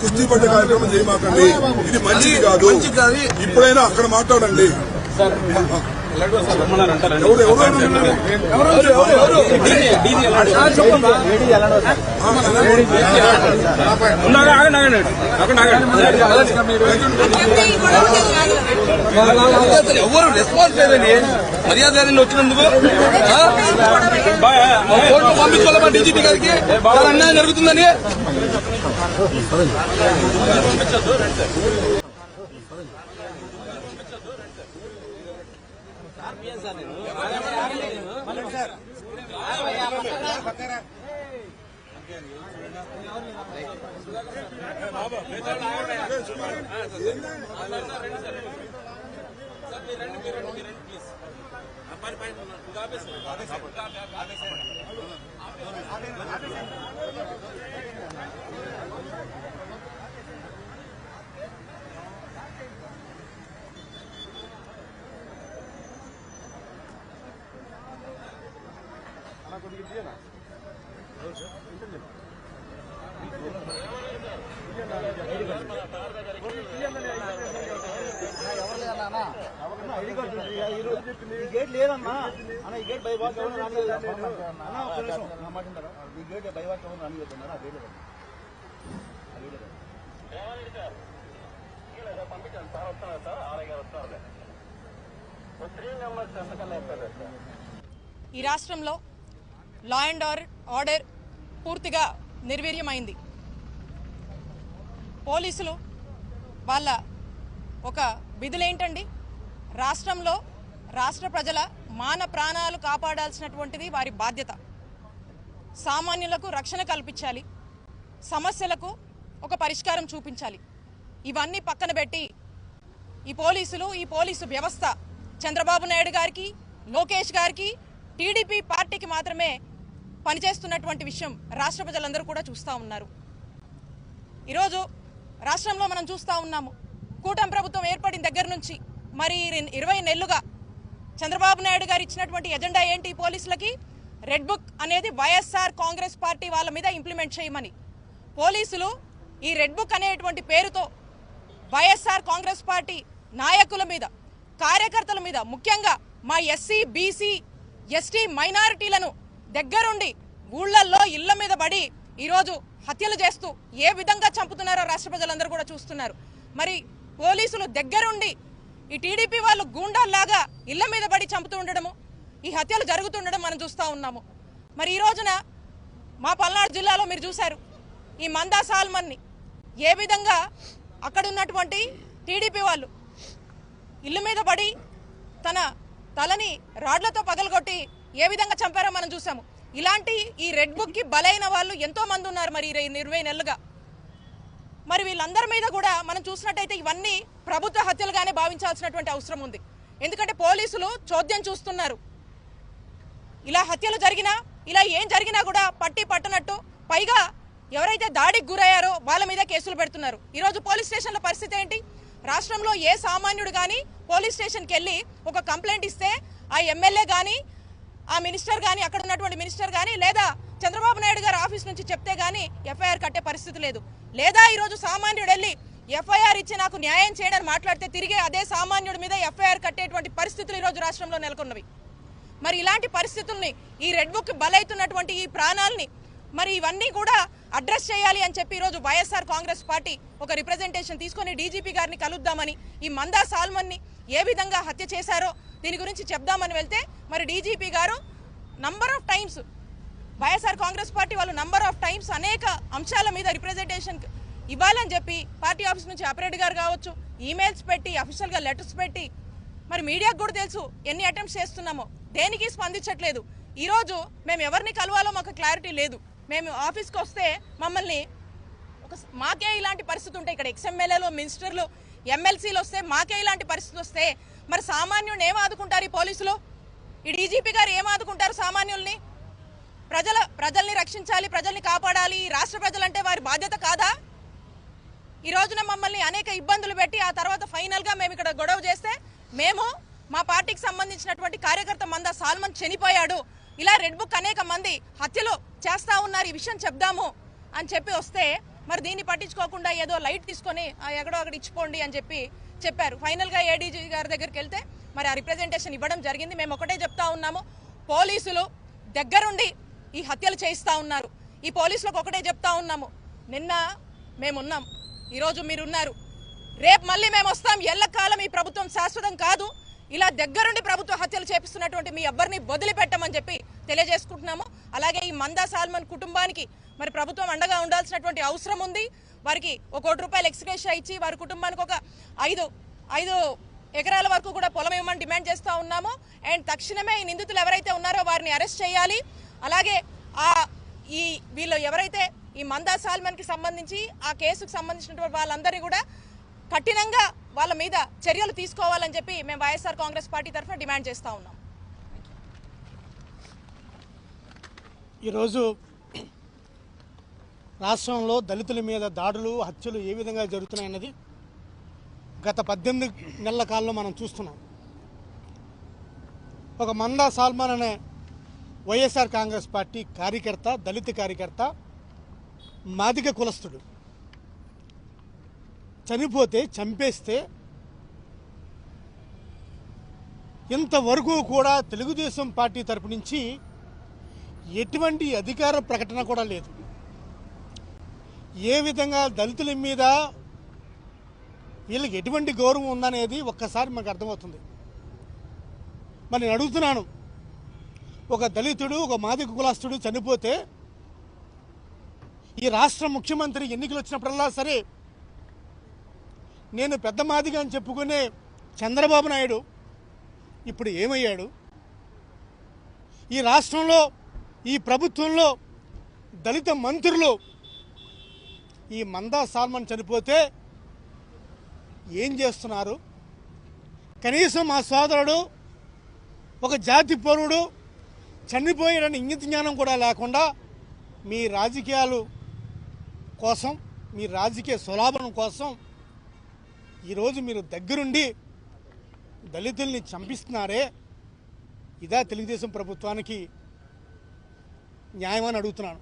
కుస్తీ పడ్డ కార్యక్రమం చేయమాకండి, ఇది మంచిది కాదు. ఇప్పుడైనా అక్కడ మాట్లాడండి. ఎవరు రెస్పాన్స్ లేదండి. మర్యాద వచ్చినందుకు పంపించుకోవాలమ్మా డీజీపీ గారికి. అన్యాయం జరుగుతుందని గేట్ లేదన్నా అన్న. ఈ గేట్ బైవాక్ ఎవరు రానియదు అన్న. ఒక నిమిషం నా మాట ఉంటారా? ఈ గేట్ బైవాక్ ఎవరు రానియదు అన్నారు. ఆ గేట్ ఈ రాష్ట్రంలో లా అండ్ ఆర్డర్ పూర్తిగా నిర్వీర్యమైంది. పోలీసులు వాళ్ళ ఒక విధులేంటండి? రాష్ట్రంలో రాష్ట్ర ప్రజల మాన ప్రాణాలు కాపాడాల్సినటువంటిది వారి బాధ్యత. సామాన్యులకు రక్షణ కల్పించాలి, సమస్యలకు ఒక పరిష్కారం చూపించాలి. ఇవన్నీ పక్కన పెట్టి ఈ పోలీసు వ్యవస్థ చంద్రబాబు నాయుడు గారికి, లోకేష్ గారికి, టీడీపీ పార్టీకి మాత్రమే పనిచేస్తున్నటువంటి విషయం రాష్ట్ర ప్రజలందరూ కూడా చూస్తూ ఉన్నారు. ఈరోజు రాష్ట్రంలో మనం చూస్తూ ఉన్నాము, కూటమి ప్రభుత్వం ఏర్పడిన దగ్గర నుంచి మరి 20 నెలలుగా చంద్రబాబు నాయుడు గారు ఇచ్చినటువంటి ఎజెండా ఏంటి? పోలీసులకి రెడ్ బుక్ అనేది వైఎస్ఆర్ కాంగ్రెస్ పార్టీ వాళ్ళ మీద ఇంప్లిమెంట్ చేయమని. పోలీసులు ఈ రెడ్ బుక్ అనేటువంటి పేరుతో వైఎస్ఆర్ కాంగ్రెస్ పార్టీ నాయకుల మీద, కార్యకర్తల మీద, ముఖ్యంగా మా ఎస్సీ, బీసీ, ఎస్టీ మైనారిటీలను దగ్గరుండి ఊళ్ళల్లో ఇళ్ల మీద పడి ఈరోజు హత్యలు చేస్తూ ఏ విధంగా చంపుతున్నారో రాష్ట్ర ప్రజలందరూ కూడా చూస్తున్నారు. మరి పోలీసులు దగ్గరుండి ఈ టీడీపీ వాళ్ళు గూండాల్లాగా ఇళ్ల మీద పడి చంపుతూ ఉండడము, ఈ హత్యలు జరుగుతుండడం మనం చూస్తూ ఉన్నాము. మరి ఈ రోజున మా పల్నాడు జిల్లాలో మీరు చూశారు, ఈ మందా సాల్మన్ని ఏ విధంగా అక్కడ ఉన్నటువంటి టీడీపీ వాళ్ళు ఇళ్ళ మీద పడి తన తలని రాడ్లతో పగలగొట్టి ఏ విధంగా చంపారో మనం చూసాము. ఇలాంటి ఈ రెడ్ బుక్కి బలైన వాళ్ళు ఎంతో మంది ఉన్నారు మరి 20 నెలలుగా. మరి వీళ్ళందరి మీద కూడా మనం చూసినట్టయితే ఇవన్నీ ప్రభుత్వ హత్యలుగానే భావించాల్సినటువంటి అవసరం ఉంది. ఎందుకంటే పోలీసులు చోద్యం చూస్తున్నారు. ఇలా హత్యలు జరిగినా, ఇలా ఏం జరిగినా కూడా పట్టనట్టు, పైగా ఎవరైతే దాడికి గురయ్యారో వాళ్ళ మీద కేసులు పెడుతున్నారు. ఈరోజు పోలీస్ స్టేషన్ల పరిస్థితి ఏంటి? రాష్ట్రంలో ఏ సామాన్యుడు కానీ పోలీస్ స్టేషన్కి వెళ్ళి ఒక కంప్లైంట్ ఇస్తే ఆ ఎమ్మెల్యే కానీ, ఆ మినిస్టర్ కానీ, అక్కడ ఉన్నటువంటి మినిస్టర్ కానీ, లేదా చంద్రబాబు నాయుడు గారు ఆఫీస్ నుంచి చెప్తే కానీ ఎఫ్ఐఆర్ కట్టే పరిస్థితి లేదు. లేదా ఈరోజు సామాన్యుడు వెళ్ళి ఎఫ్ఐఆర్ ఇచ్చి నాకు న్యాయం చేయడానికి మాట్లాడితే తిరిగే అదే సామాన్యుడి మీద ఎఫ్ఐఆర్ కట్టేటువంటి పరిస్థితులు ఈరోజు రాష్ట్రంలో నెలకొన్నవి. మరి ఇలాంటి పరిస్థితుల్ని, ఈ రెడ్ బుక్ బలైతున్నటువంటి ఈ ప్రాణాలని మరి ఇవన్నీ కూడా అడ్రస్ చేయాలి అని చెప్పి ఈరోజు వైఎస్ఆర్ కాంగ్రెస్ పార్టీ ఒక రిప్రజెంటేషన్ తీసుకొని డీజీపీ గారిని కలుద్దామని, ఈ మందా సాల్మన్ని ఏ విధంగా హత్య చేశారో దీని గురించి చెప్దామని వెళ్తే మరి డీజీపీ గారు number of times, YSR Congress party వాళ్ళు నంబర్ ఆఫ్ టైమ్స్ అనేక అంశాల మీద రిప్రజెంటేషన్ ఇవ్వాలని చెప్పి పార్టీ ఆఫీస్ నుంచి అపరెడ్డి గారు కావచ్చు ఈమెయిల్స్ పెట్టి, అఫీషియల్గా లెటర్స్ పెట్టి, మరి మీడియాకు కూడా తెలుసు ఎన్ని అటెంప్ట్స్ చేస్తున్నామో, దేనికి స్పందించట్లేదు. ఈరోజు మేము ఎవరిని కలవాలో మాకు క్లారిటీ లేదు. మేము ఆఫీస్కి వస్తే మమ్మల్ని మాకే ఇలాంటి పరిస్థితి ఉంటాయి. ఇక్కడ ఎక్స్ఎమ్మెల్యేలు, మినిస్టర్లు, ఎమ్మెల్సీలు వస్తే మాకే ఇలాంటి పరిస్థితి వస్తే మరి సామాన్యుడిని ఏం ఆదుకుంటారు ఈ పోలీసులు? ఈ డీజీపీ గారు ఏం ఆదుకుంటారు సామాన్యుల్ని? ప్రజల్ని రక్షించాలి, ప్రజల్ని కాపాడాలి. రాష్ట్ర ప్రజలంటే వారి బాధ్యత కాదా? ఈ రోజున మమ్మల్ని అనేక ఇబ్బందులు పెట్టి ఆ తర్వాత ఫైనల్గా మేము ఇక్కడ గొడవ చేస్తే మేము మా పార్టీకి సంబంధించినటువంటి కార్యకర్త మందా సాల్మన్ చనిపోయాడు, ఇలా రెడ్ బుక్ అనేక మంది హత్యలు చేస్తా ఉన్నారు, ఈ విషయం చెప్దాము అని చెప్పి వస్తే మరి దీన్ని పట్టించుకోకుండా ఏదో లైట్ తీసుకొని ఎక్కడో అక్కడ ఇచ్చిపోండి అని చెప్పారు. ఫైనల్గా ఏడీజీ గారి దగ్గరికి వెళ్తే మరి ఆ రిప్రజెంటేషన్ ఇవ్వడం జరిగింది. మేము ఒకటే చెప్తా ఉన్నాము, పోలీసులు దగ్గరుండి ఈ హత్యలు చేయిస్తూ ఉన్నారు. ఈ పోలీసులకు ఒకటే చెప్తా ఉన్నాము, నిన్న మేమున్నాం, ఈరోజు మీరున్నారు, రేపు మళ్ళీ మేము వస్తాం. ఎల్లకాలం ఈ ప్రభుత్వం శాశ్వతం కాదు. ఇలా దగ్గరుండి ప్రభుత్వ హత్యలు చేపిస్తున్నటువంటి మీ ఎవ్వరిని వదిలిపెట్టమని తెలియజేసుకుంటున్నాము. అలాగే ఈ మందా సాల్మన్ కుటుంబానికి మరి ప్రభుత్వం అండగా ఉండాల్సినటువంటి అవసరం ఉంది. వారికి ₹1 కోటి ఎక్స్గ్రేషియా ఇచ్చి వారి కుటుంబానికి ఒక 5 ఎకరాల వరకు కూడా పొలం ఇవ్వమని డిమాండ్ చేస్తూ ఉన్నాము. అండ్ తక్షణమే ఈ నిందితులు ఎవరైతే ఉన్నారో వారిని అరెస్ట్ చేయాలి. అలాగే వీళ్ళు ఎవరైతే ఈ మందా సాల్మన్కి సంబంధించి ఆ కేసుకు సంబంధించినటువంటి వాళ్ళందరినీ కూడా కఠినంగా వాళ్ళ మీద చర్యలు తీసుకోవాలని మేము వైఎస్ఆర్ కాంగ్రెస్ పార్టీ తరఫున డిమాండ్ చేస్తూ ఉన్నాం. ఈరోజు రాష్ట్రంలో దళితుల మీద దాడులు, హత్యలు ఏ విధంగా జరుగుతున్నాయన్నది గత 18 నెలల కాలంలో మనం చూస్తున్నాం. ఒక మందా సాల్మన్ అనే వైఎస్ఆర్ కాంగ్రెస్ పార్టీ కార్యకర్త, దళిత కార్యకర్త, మాదిగ కులస్తుడు చంపేస్తే ఇంతవరకు కూడా తెలుగుదేశం పార్టీ తరపు నుంచి ఎటువంటి అధికార ప్రకటన కూడా లేదు. ఏ విధంగా దళితుల మీద వీళ్ళకి ఎటువంటి గౌరవం ఉందనేది ఒక్కసారి మనకు అర్థమవుతుంది. మరి నేను అడుగుతున్నాను, ఒక దళితుడు, ఒక మాదిగ కులస్తుడు చనిపోతే ఈ రాష్ట్ర ముఖ్యమంత్రి ఎన్నికలు వచ్చినప్పుడల్లా సరే నేను పెద్ద మాదిగ అని చెప్పుకునే చంద్రబాబు నాయుడు ఇప్పుడు ఏమయ్యాడు? ఈ రాష్ట్రంలో, ఈ ప్రభుత్వంలో దళిత మంత్రులు ఈ మందా సాల్మన్ చనిపోతే ఏం చేస్తున్నారు? కనీసం మా సోదరుడు ఒక జాతి పౌరుడు చనిపోయాడని ఇంగిత జ్ఞానం కూడా లేకుండా మీ రాజకీయాలు కోసం, మీ రాజకీయ స్వలాభం కోసం ఈరోజు మీరు దగ్గరుండి దళితుల్ని చంపిస్తున్నారే, ఇదా తెలుగుదేశం ప్రభుత్వానికి న్యాయమని అడుగుతున్నాను.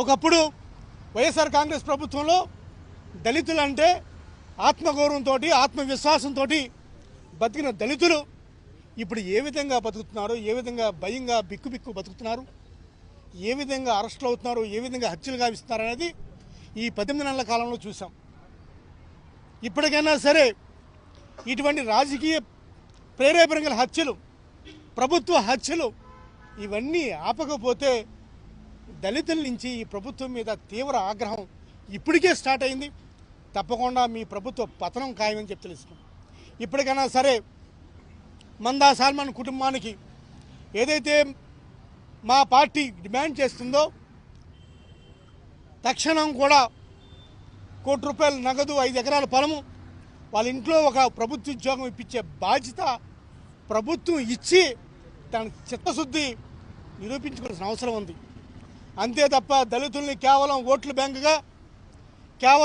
ఒకప్పుడు వైఎస్ఆర్ కాంగ్రెస్ ప్రభుత్వంలో దళితులంటే ఆత్మగౌరవంతో, ఆత్మవిశ్వాసంతో బతికిన దళితులు ఇప్పుడు ఏ విధంగా బతుకుతున్నారు, ఏ విధంగా భయంగా బిక్కు బతుకుతున్నారు, ఏ విధంగా అరెస్టులు అవుతున్నారు, ఏ విధంగా హత్యలు గావిస్తున్నారు అనేది ఈ 18 నెలల కాలంలో చూసాం. ఇప్పటికైనా సరే ఇటువంటి రాజకీయ ప్రేరేపణ గల హత్యలు, ప్రభుత్వ హత్యలు ఇవన్నీ ఆపకపోతే దళితుల నుంచి ఈ ప్రభుత్వం మీద తీవ్ర ఆగ్రహం ఇప్పటికే స్టార్ట్ అయింది. తప్పకుండా మీ ప్రభుత్వ పతనం ఖాయమని తెలుసుకున్నాం. ఇప్పటికైనా సరే మందా సాల్మన్ కుటుంబానికి ఏదైతే మా పార్టీ డిమాండ్ చేస్తుందో తక్షణం కూడా ₹1 కోటి నగదు, 5 ఎకరాల పొలము, వాళ్ళ ఇంట్లో ఒక ప్రభుత్వ ఉద్యోగం ఇప్పించే బాధ్యత ప్రభుత్వం ఇచ్చి దానికి చిత్తశుద్ధి నిరూపించుకోవాల్సిన అవసరం ఉంది. అంతే తప్ప దళితుల్ని కేవలం ఓట్ల బ్యాంకుగా